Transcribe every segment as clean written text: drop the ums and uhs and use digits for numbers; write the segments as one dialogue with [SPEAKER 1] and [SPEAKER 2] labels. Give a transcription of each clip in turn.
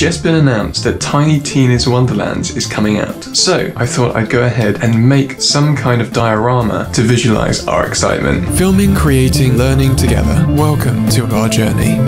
[SPEAKER 1] just been announced that Tiny Tina's Wonderlands is coming out. So I thought I'd go ahead and make some kind of diorama to visualize our excitement. Filming, creating, learning together. Welcome to our journey.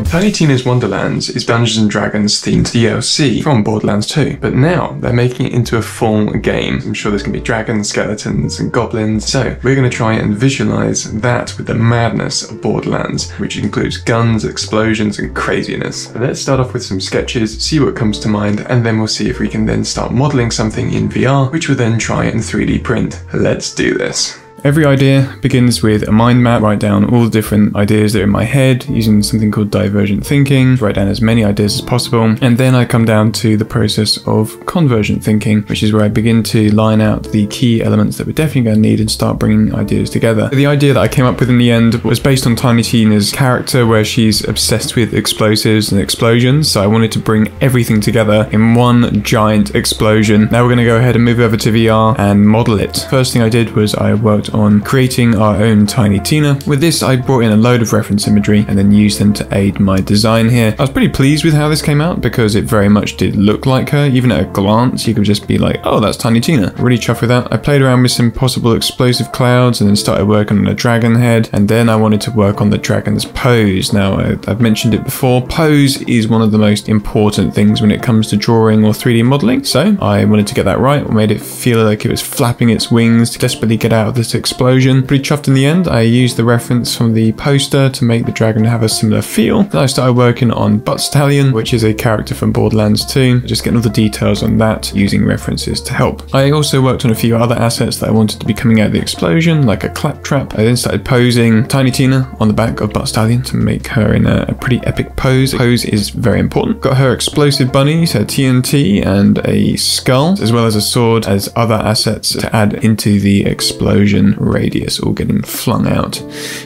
[SPEAKER 1] Tiny Tina's Wonderlands is Dungeons & Dragons themed DLC from Borderlands 2, but now they're making it into a full game. I'm sure there's going to be dragons, skeletons and goblins, so we're going to try and visualize that with the madness of Borderlands, which includes guns, explosions and craziness. So let's start off with some sketches, see what comes to mind, and then we'll see if we can then start modeling something in VR, which we'll then try and 3D print. Let's do this. Every idea begins with a mind map. Write down all the different ideas that are in my head using something called divergent thinking. Write down as many ideas as possible. And then I come down to the process of convergent thinking, which is where I begin to line out the key elements that we're definitely going to need and start bringing ideas together. The idea that I came up with in the end was based on Tiny Tina's character, where she's obsessed with explosives and explosions. So I wanted to bring everything together in one giant explosion. Now we're going to go ahead and move over to VR and model it. First thing I did was I worked on creating our own Tiny Tina. With this, I brought in a load of reference imagery and then used them to aid my design here. I was pretty pleased with how this came out because it very much did look like her. Even at a glance, you could just be like, oh, that's Tiny Tina. Really chuffed with that. I played around with some possible explosive clouds and then started working on a dragon head. And then I wanted to work on the dragon's pose. Now, I've mentioned it before. Pose is one of the most important things when it comes to drawing or 3D modeling. So I wanted to get that right. I made it feel like it was flapping its wings to desperately get out of this explosion. Pretty chuffed in the end. I used the reference from the poster to make the dragon have a similar feel. Then I started working on Butt Stallion, which is a character from Borderlands 2. Just getting all the details on that using references to help. I also worked on a few other assets that I wanted to be coming out of the explosion, like a claptrap. I then started posing Tiny Tina on the back of Butt Stallion to make her in a pretty epic pose. Pose is very important. Got her explosive bunnies, her TNT and a skull, as well as a sword as other assets to add into the explosion radius, all getting flung out.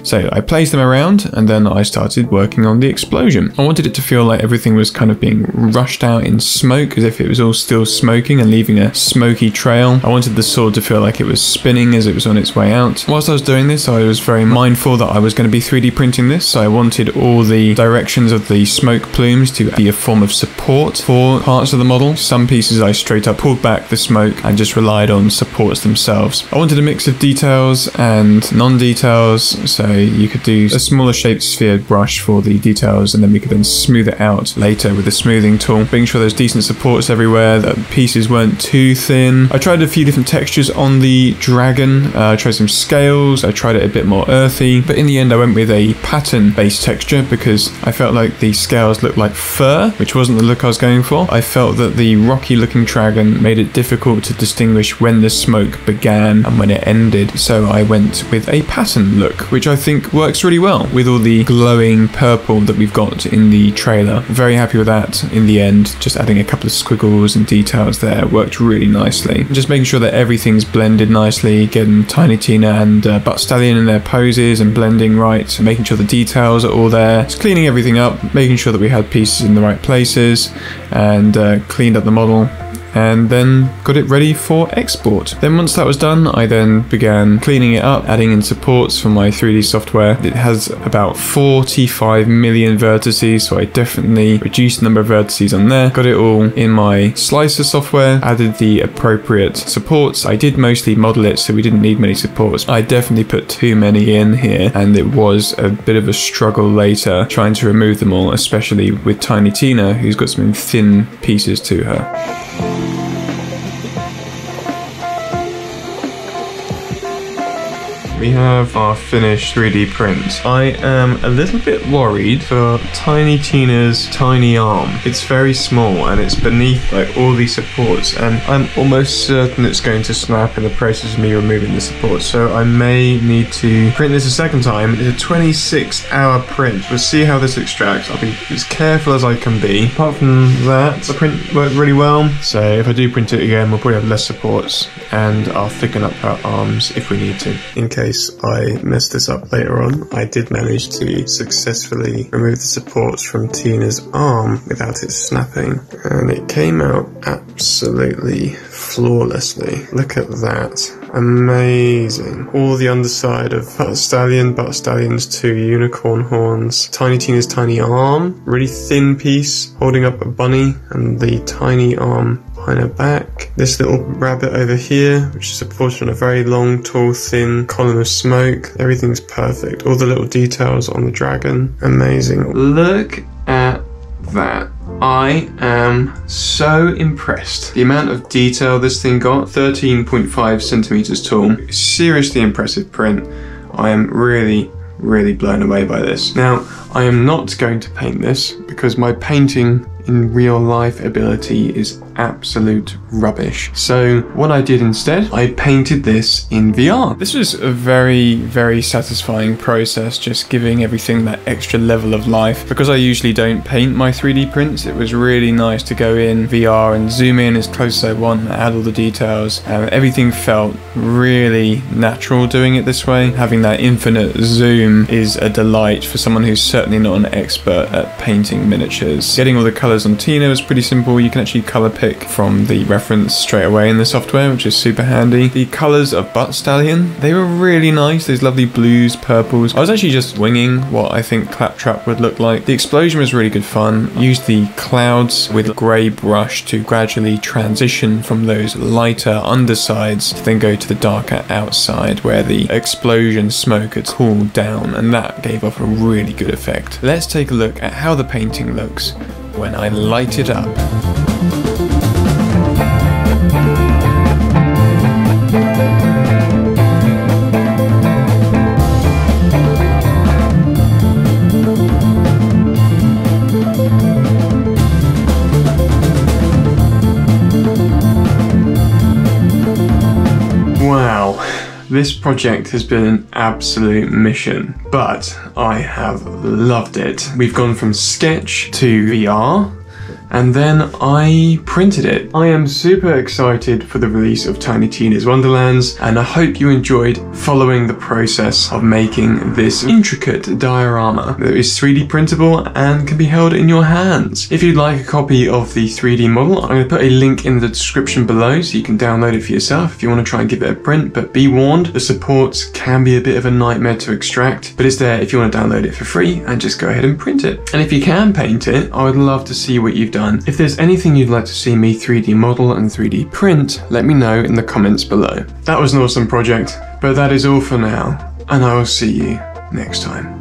[SPEAKER 1] So I placed them around and then I started working on the explosion. I wanted it to feel like everything was kind of being rushed out in smoke, as if it was all still smoking and leaving a smoky trail. I wanted the sword to feel like it was spinning as it was on its way out. Whilst I was doing this, I was very mindful that I was going to be 3D printing this, so I wanted all the directions of the smoke plumes to be a form of support for parts of the model. Some pieces I straight up pulled back the smoke and just relied on supports themselves. I wanted a mix of details and non-details, so you could do a smaller shaped sphere brush for the details and then we could then smooth it out later with the smoothing tool, making sure there's decent supports everywhere, that pieces weren't too thin. I tried a few different textures on the dragon. I tried some scales, I tried it a bit more earthy, but in the end I went with a pattern based texture because I felt like the scales looked like fur, which wasn't the look I was going for. I felt that the rocky looking dragon made it difficult to distinguish when the smoke began and when it ended, so I went with a pattern look, which I think works really well with all the glowing purple that we've got in the trailer. Very happy with that in the end. Just adding a couple of squiggles and details there worked really nicely. Just making sure that everything's blended nicely, getting Tiny Tina and Butt Stallion in their poses and blending right, making sure the details are all there. Just cleaning everything up, making sure that we had pieces in the right places and cleaned up the model, and then got it ready for export. Then once that was done, I then began cleaning it up, adding in supports for my 3D software. It has about 45 million vertices, so I definitely reduced the number of vertices on there. Got it all in my slicer software, added the appropriate supports. I did mostly model it, so we didn't need many supports. I definitely put too many in here, and it was a bit of a struggle later trying to remove them all, especially with Tiny Tina, who's got some thin pieces to her. We have our finished 3D print. I am a little bit worried for Tiny Tina's tiny arm. It's very small and it's beneath like all these supports, and I'm almost certain it's going to snap in the process of me removing the support, so I may need to print this a second time. It's a 26-hour print. We'll see how this extracts. I'll be as careful as I can be. Apart from that, the print worked really well, so if I do print it again, we'll probably have less supports and I'll thicken up her arms if we need to. In case I mess this up later on, I did manage to successfully remove the supports from Tina's arm without it snapping, and it came out absolutely flawlessly. Look at that. Amazing. All the underside of Butter Stallion's 2 unicorn horns, Tiny Tina's tiny arm, really thin piece holding up a bunny, and the tiny arm behind her back. This little rabbit over here, which is a portrait of a very long, tall, thin column of smoke. Everything's perfect. All the little details on the dragon. Amazing. Look at that. I am so impressed. The amount of detail this thing got, 13.5 centimeters tall. Seriously impressive print. I am really blown away by this. Now, I am not going to paint this because my painting in real life ability is absolute rubbish. So what I did instead, I painted this in VR. This was a very satisfying process, just giving everything that extra level of life. Because I usually don't paint my 3D prints, it was really nice to go in VR and zoom in as close as I want, add all the details. Everything felt really natural doing it this way. Having that infinite zoom is a delight for someone who's certainly not an expert at painting miniatures. Getting all the colours on Tina was pretty simple. You can actually colour pick from the reference straight away in the software, which is super handy. The colours of Butter Stallion, they were really nice. Those lovely blues, purples. I was actually just winging what I think Claptrap would look like. The explosion was really good fun. Used the clouds with a grey brush to gradually transition from those lighter undersides to then go to the darker outside where the explosion smoke had cooled down, and that gave off a really good effect. Let's take a look at how the painting looks when I light it up. Wow, this project has been an absolute mission, but I have loved it. We've gone from sketch to VR, and then I printed it. I am super excited for the release of Tiny Tina's Wonderlands, and I hope you enjoyed following the process of making this intricate diorama that is 3D printable and can be held in your hands. If you'd like a copy of the 3D model, I'm going to put a link in the description below so you can download it for yourself if you want to try and give it a print, but be warned, the supports can be a bit of a nightmare to extract, but it's there if you want to download it for free and just go ahead and print it. And if you can paint it, I would love to see what you've done. If there's anything you'd like to see me 3D model and 3D print, let me know in the comments below. That was an awesome project, but that is all for now, and I will see you next time.